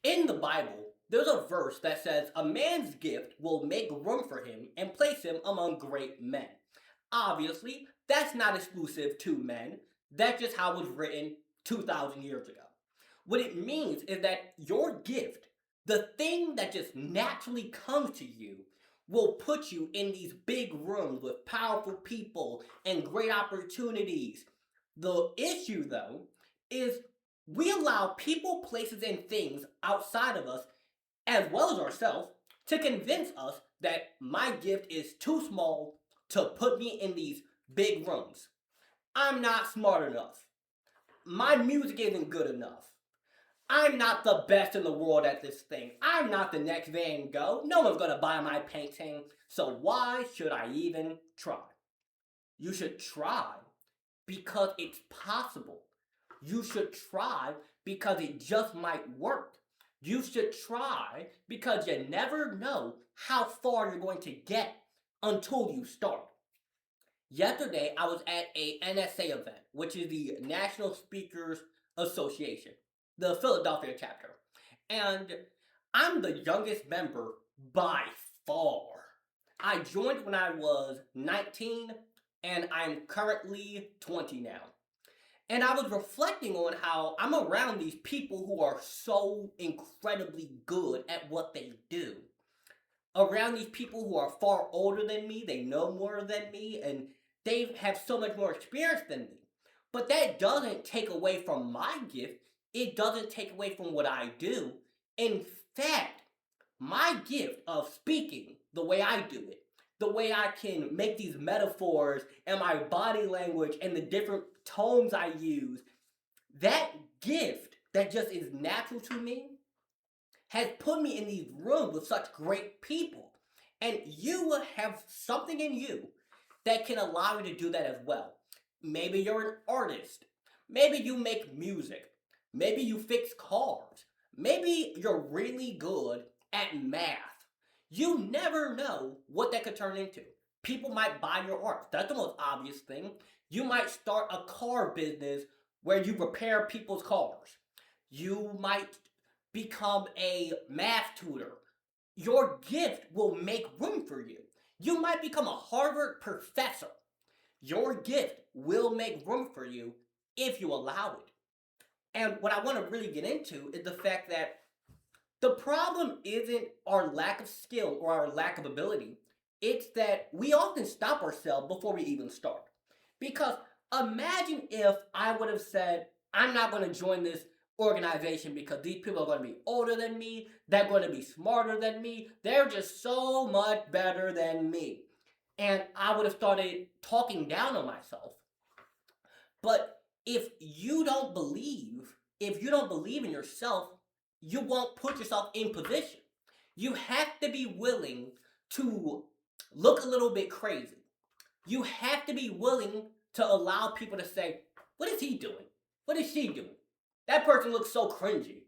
In the Bible, there's a verse that says, "A man's gift will make room for him and place him among great men." Obviously, that's not exclusive to men. That's just how it was written 2,000 years ago. What it means is that your gift, the thing that just naturally comes to you, will put you in these big rooms with powerful people and great opportunities. The issue, though, is we allow people, places, and things outside of us, as well as ourselves, to convince us that my gift is too small to put me in these big rooms. I'm not smart enough. My music isn't good enough. I'm not the best in the world at this thing. I'm not the next Van Gogh. No one's gonna buy my painting, so why should I even try? You should try because it's possible. You should try because it just might work. You should try because you never know how far you're going to get until you start. Yesterday, I was at a NSA event, which is the National Speakers Association, the Philadelphia chapter. And I'm the youngest member by far. I joined when I was 19, and I'm currently 20 now. And I was reflecting on how I'm around these people who are so incredibly good at what they do. Around these people who are far older than me, they know more than me, and they have so much more experience than me. But that doesn't take away from my gift. It doesn't take away from what I do. In fact, my gift of speaking the way I do it, the way I can make these metaphors and my body language and the different tones I use, that gift that just is natural to me has put me in these rooms with such great people. And you will have something in you that can allow you to do that as well. Maybe you're an artist. Maybe you make music. Maybe you fix cars. Maybe you're really good at math. You never know what that could turn into. People might buy your art. That's the most obvious thing. You might start a car business where you repair people's cars. You might become a math tutor. Your gift will make room for you. You might become a Harvard professor. Your gift will make room for you if you allow it. And what I want to really get into is the fact that the problem isn't our lack of skill or our lack of ability. It's that we often stop ourselves before we even start. Because imagine if I would have said, I'm not going to join this organization because these people are going to be older than me, they're going to be smarter than me, they're just so much better than me. And I would have started talking down on myself. But if you don't believe in yourself, you won't put yourself in position. You have to be willing to look a little bit crazy. You have to be willing to allow people to say, "What is he doing? What is she doing? That person looks so cringy."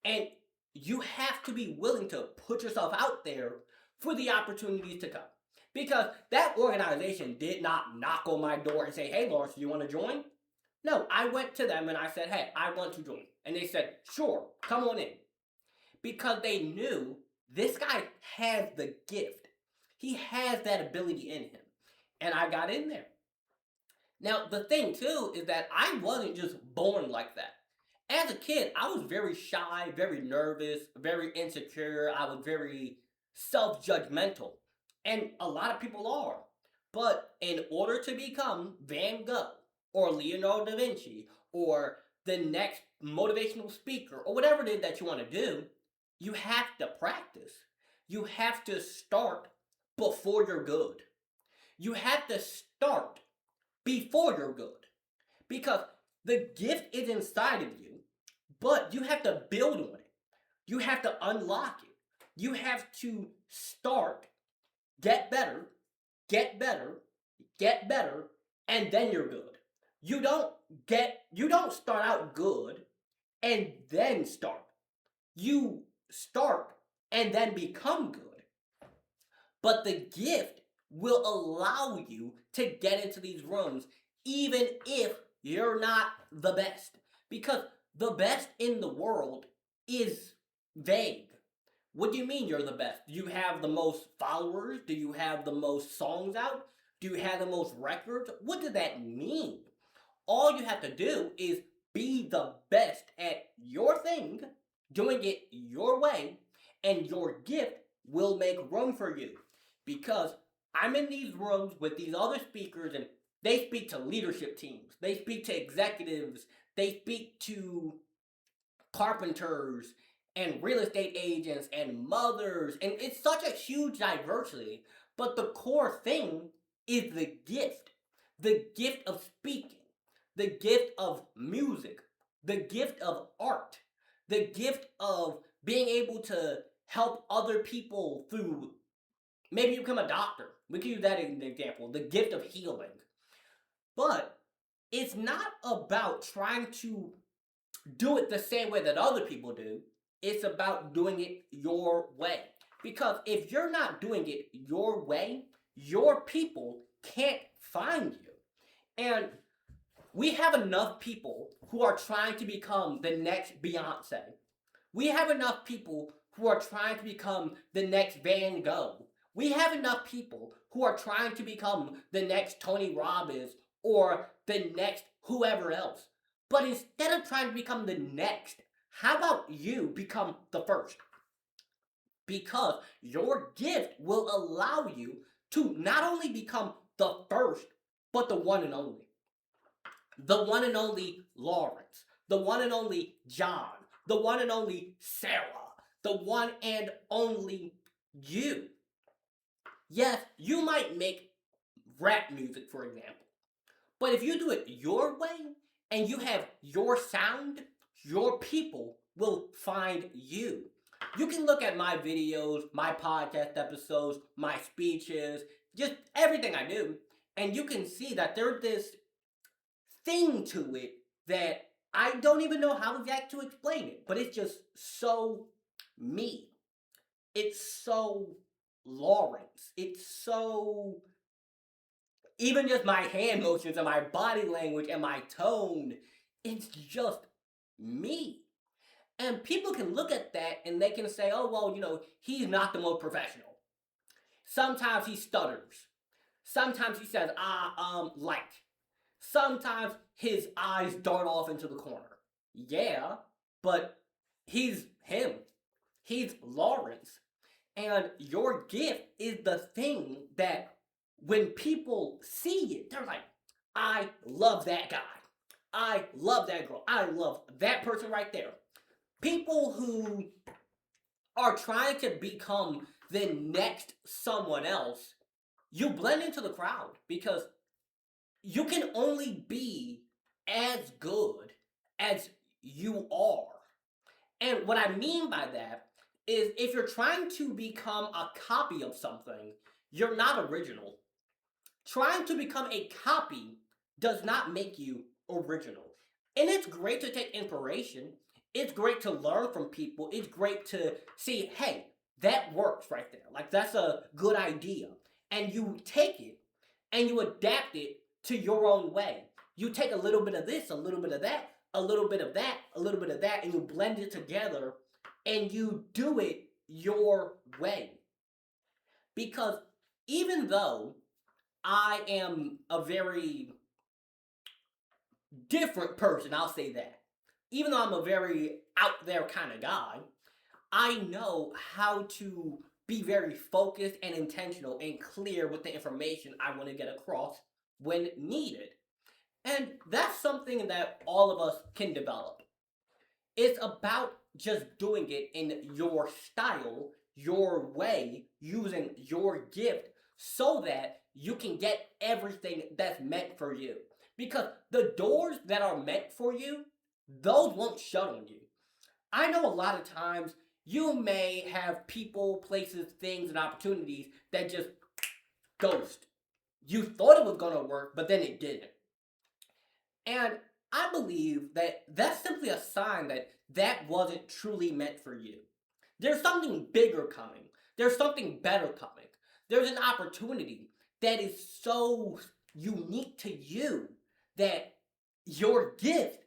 And you have to be willing to put yourself out there for the opportunities to come. Because that organization did not knock on my door and say, "Hey, Lawrence, do you want to join?" No, I went to them and I said, "Hey, I want to join." And they said, "Sure, come on in." Because they knew this guy has the gift. He has that ability in him. And I got in there. Now, the thing too is that I wasn't just born like that. As a kid, I was very shy, very nervous, very insecure. I was very self judgmental. And a lot of people are. But in order to become Van Gogh or Leonardo da Vinci or the next motivational speaker or whatever it is that you want to do, you have to practice. You have to start before you're good. You have to start before you're good. Because the gift is inside of you, but you have to build on it. You have to unlock it. You have to start, get better, get better, get better, and then you're good. You don't start out good and then start. You start and then become good. But the gift will allow you to get into these rooms even if you're not the best. Because the best in the world is vague. What do you mean you're the best? Do you have the most followers? Do you have the most songs out? Do you have the most records? What does that mean? All you have to do is be the best at your thing, doing it your way, and your gift will make room for you. Because I'm in these rooms with these other speakers, and they speak to leadership teams, they speak to executives, they speak to carpenters and real estate agents and mothers, and it's such a huge diversity. But the core thing is the gift of speaking, the gift of music, the gift of art, the gift of being able to help other people through. Maybe you become a doctor. We can use that as an example. The gift of healing. But it's not about trying to do it the same way that other people do. It's about doing it your way. Because if you're not doing it your way, your people can't find you. And we have enough people who are trying to become the next Beyonce. We have enough people who are trying to become the next Van Gogh. We have enough people who are trying to become the next Tony Robbins or the next whoever else. But instead of trying to become the next, how about you become the first? Because your gift will allow you to not only become the first, but the one and only. The one and only Lawrence. The one and only John. The one and only Sarah. The one and only you. Yes, you might make rap music, for example. But if you do it your way and you have your sound, your people will find you. You can look at my videos, my podcast episodes, my speeches, just everything I do, and you can see that there's this thing to it that I don't even know how exactly to explain it, but it's just so me. It's so Lawrence. It's so, even just my hand motions and my body language and my tone, it's just me. And people can look at that and they can say, oh, well, he's not the most professional. Sometimes he stutters. Sometimes he says, like. Sometimes his eyes dart off into the corner. Yeah, but he's him. He's Lawrence. And your gift is the thing that when people see it, they're like, I love that guy. I love that girl. I love that person right there. People who are trying to become the next someone else, you blend into the crowd because you can only be as good as you are. And what I mean by that is if you're trying to become a copy of something, you're not original. Trying to become a copy does not make you original. And it's great to take inspiration. It's great to learn from people. It's great to see, hey, that works right there. Like, that's a good idea. And you take it and you adapt it to your own way. You take a little bit of this, a little bit of that, a little bit of that, a little bit of that, and you blend it together and you do it your way. Because even though I am a very different person, I'll say that. Even though I'm a very out there kind of guy, I know how to be very focused and intentional and clear with the information I want to get across when needed. And that's something that all of us can develop. It's about just doing it in your style, your way, using your gift so that you can get everything that's meant for you. Because the doors that are meant for you, those won't shut on you. I know a lot of times you may have people, places, things, and opportunities that just ghost. You thought it was going to work, but then it didn't. And I believe that that's simply a sign that that wasn't truly meant for you. There's something bigger coming. There's something better coming. There's an opportunity that is so unique to you that your gift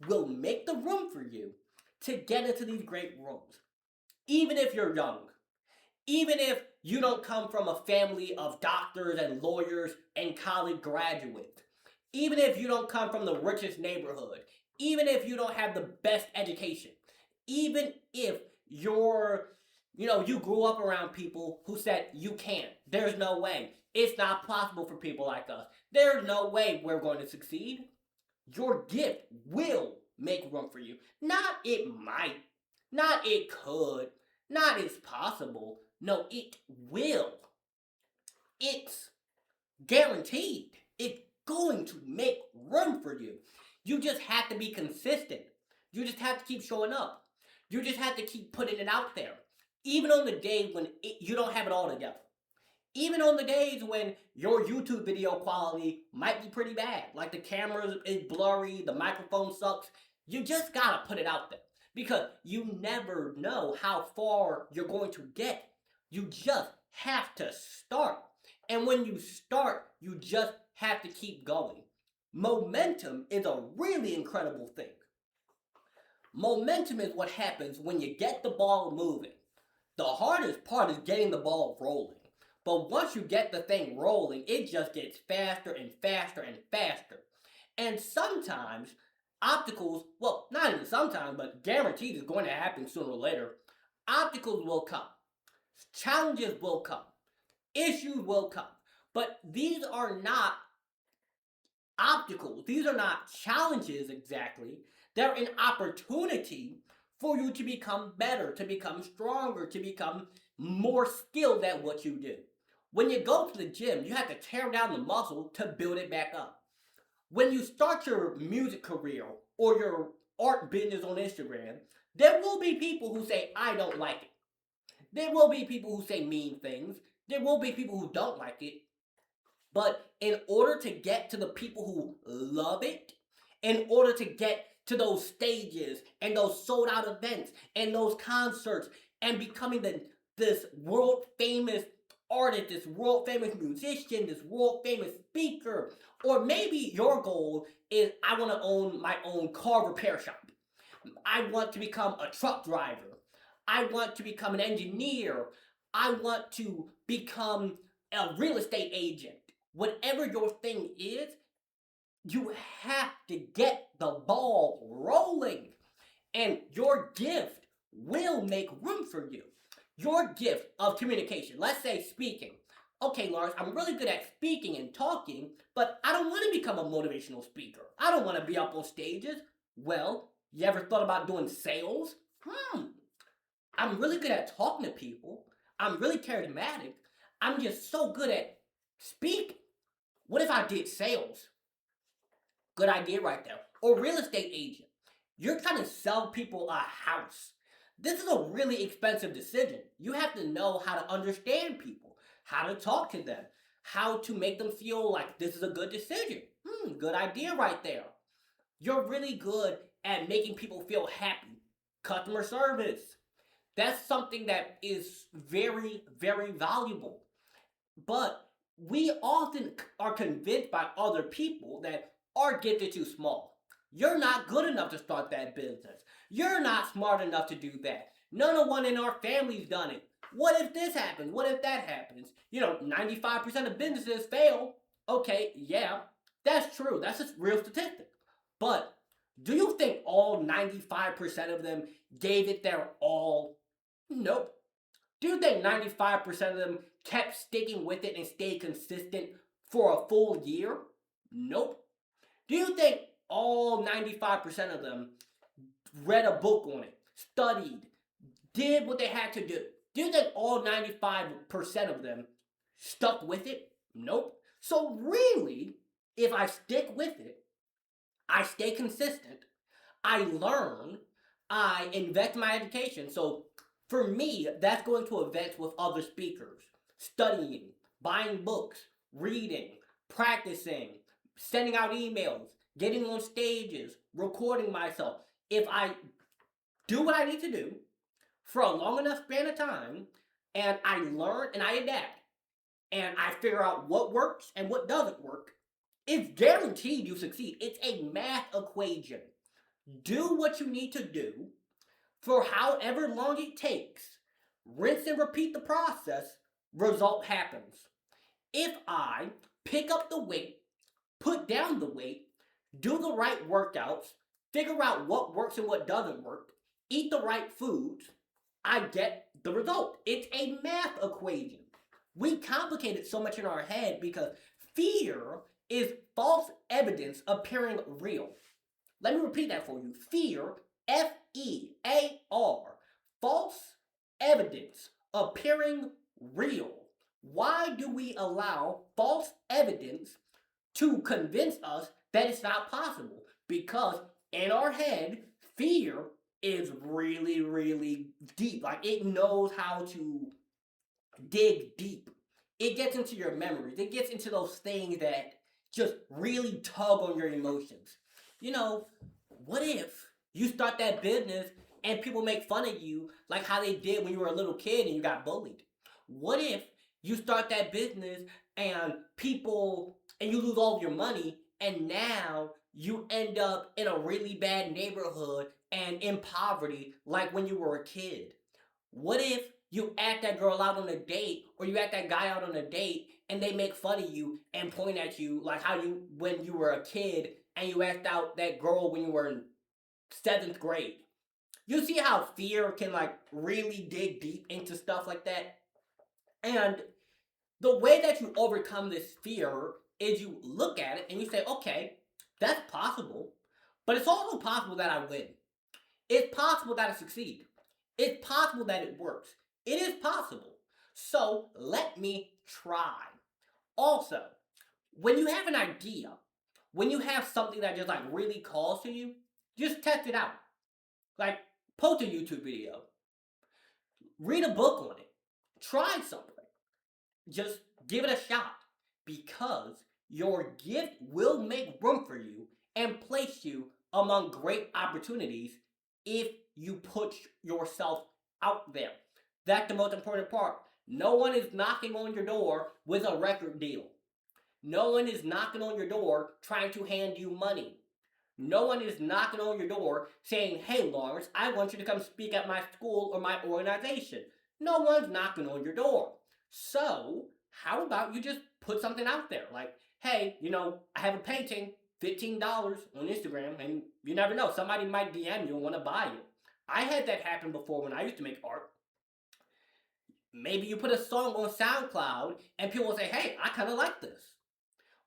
will make the room for you to get into these great rooms. even if you're young, even if you don't come from a family of doctors and lawyers and college graduates, even if you don't come from the richest neighborhood, even if you don't have the best education, even if you grew up around people who said you can't, there's no way, it's not possible for people like us, there's no way we're going to succeed, your gift will make room for you. Not it might, not it could, not it's possible. No, it will. It's guaranteed. It's going to make room for you. You just have to be consistent. You just have to keep showing up. You just have to keep putting it out there. Even on the days when you don't have it all together. Even on the days when your YouTube video quality might be pretty bad, like the camera is blurry, the microphone sucks, you just gotta put it out there. Because you never know how far you're going to get. You just have to start. And when you start, you just have to keep going. Momentum is a really incredible thing. Momentum is what happens when you get the ball moving. The hardest part is getting the ball rolling. But once you get the thing rolling, it just gets faster and faster and faster. And sometimes, obstacles, well, not even sometimes, but guaranteed it's going to happen sooner or later, obstacles will come. Challenges will come. Issues will come. But these are not obstacles. These are not challenges exactly. They're an opportunity for you to become better, to become stronger, to become more skilled at what you do. When you go to the gym, you have to tear down the muscle to build it back up. When you start your music career or your art business on Instagram, there will be people who say, I don't like it. There will be people who say mean things. There will be people who don't like it. But in order to get to the people who love it, in order to get to those stages and those sold out events and those concerts and becoming this world famous artist, this world famous musician, this world famous speaker, or maybe your goal is I want to own my own car repair shop. I want to become a truck driver. I want to become an engineer. I want to become a real estate agent. Whatever your thing is, you have to get the ball rolling. And your gift will make room for you. Your gift of communication, let's say speaking. Okay, Lars, I'm really good at speaking and talking, but I don't want to become a motivational speaker. I don't want to be up on stages. Well, you ever thought about doing sales? I'm really good at talking to people. I'm really charismatic. I'm just so good at speaking. What if I did sales? Good idea right there. Or real estate agent. You're trying to sell people a house. This is a really expensive decision. You have to know how to understand people, how to talk to them, how to make them feel like this is a good decision. Good idea right there. You're really good at making people feel happy. Customer service. That's something that is very, very valuable. But we often are convinced by other people that our gift is too small. You're not good enough to start that business. You're not smart enough to do that. None of one in our family's done it. What if this happens? What if that happens? 95% of businesses fail. Okay, yeah, that's true. That's a real statistic. But do you think all 95% of them gave it their all? Nope. Do you think 95% of them kept sticking with it and stayed consistent for a full year? Nope. Do you think all 95% of them read a book on it, studied, did what they had to do? Do you think all 95% of them stuck with it? Nope. So really, if I stick with it, I stay consistent, I learn, I invest in my education. So for me, that's going to events with other speakers, studying, buying books, reading, practicing, sending out emails, getting on stages, recording myself. If I do what I need to do for a long enough span of time, and I learn and I adapt, and I figure out what works and what doesn't work, it's guaranteed you succeed. It's a math equation. Do what you need to do for however long it takes Rinse and repeat the process, result happens. If I pick up the weight, put down the weight, do the right workouts, figure out what works and what doesn't work, eat the right foods, I get the result. It's a math equation. We complicate it so much in our head because fear is false evidence appearing real. Let me repeat that for you. Fear, FEAR, false evidence appearing real. Why do we allow false evidence to convince us that it's not possible? Because in our head, fear is really, really deep. Like it knows how to dig deep. It gets into your memories. It gets into those things that just really tug on your emotions. You know, what if you start that business and people make fun of you like how they did when you were a little kid and you got bullied? What if you start that business and you lose all of your money and now you end up in a really bad neighborhood and in poverty like when you were a kid? What if you ask that girl out on a date or you ask that guy out on a date and they make fun of you and point at you like how you when you were a kid and you asked out that girl when you were in 7th grade? You see how fear can like really dig deep into stuff like that? And the way that you overcome this fear is you look at it and you say, okay, that's possible, but it's also possible that I win. It's possible that I succeed. It's possible that it works. It is possible. So let me try. Also, when you have an idea, when you have something that just like really calls to you, just test it out. Like post a YouTube video, read a book on it, try something. Just give it a shot because your gift will make room for you and place you among great opportunities if you put yourself out there. That's the most important part. No one is knocking on your door with a record deal. No one is knocking on your door trying to hand you money. No one is knocking on your door saying, hey, Lawrence, I want you to come speak at my school or my organization. No one's knocking on your door. So, how about you just put something out there? Like, hey, I have a painting, $15 on Instagram, and you never know. Somebody might DM you and want to buy it. I had that happen before when I used to make art. Maybe you put a song on SoundCloud and people will say, hey, I kind of like this.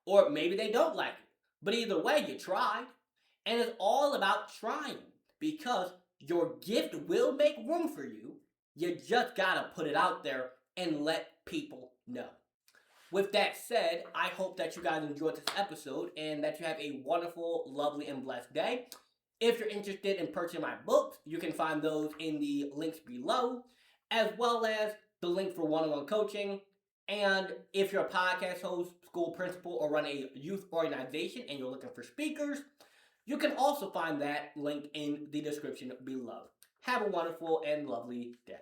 Or maybe they don't like it. But either way, you tried. And it's all about trying because your gift will make room for you. You just gotta put it out there and let people know. With that said, I hope that you guys enjoyed this episode and that you have a wonderful, lovely, and blessed day. If you're interested in purchasing my books, you can find those in the links below, as well as the link for one-on-one coaching. And if you're a podcast host, school principal, or run a youth organization and you're looking for speakers, you can also find that link in the description below. Have a wonderful and lovely day.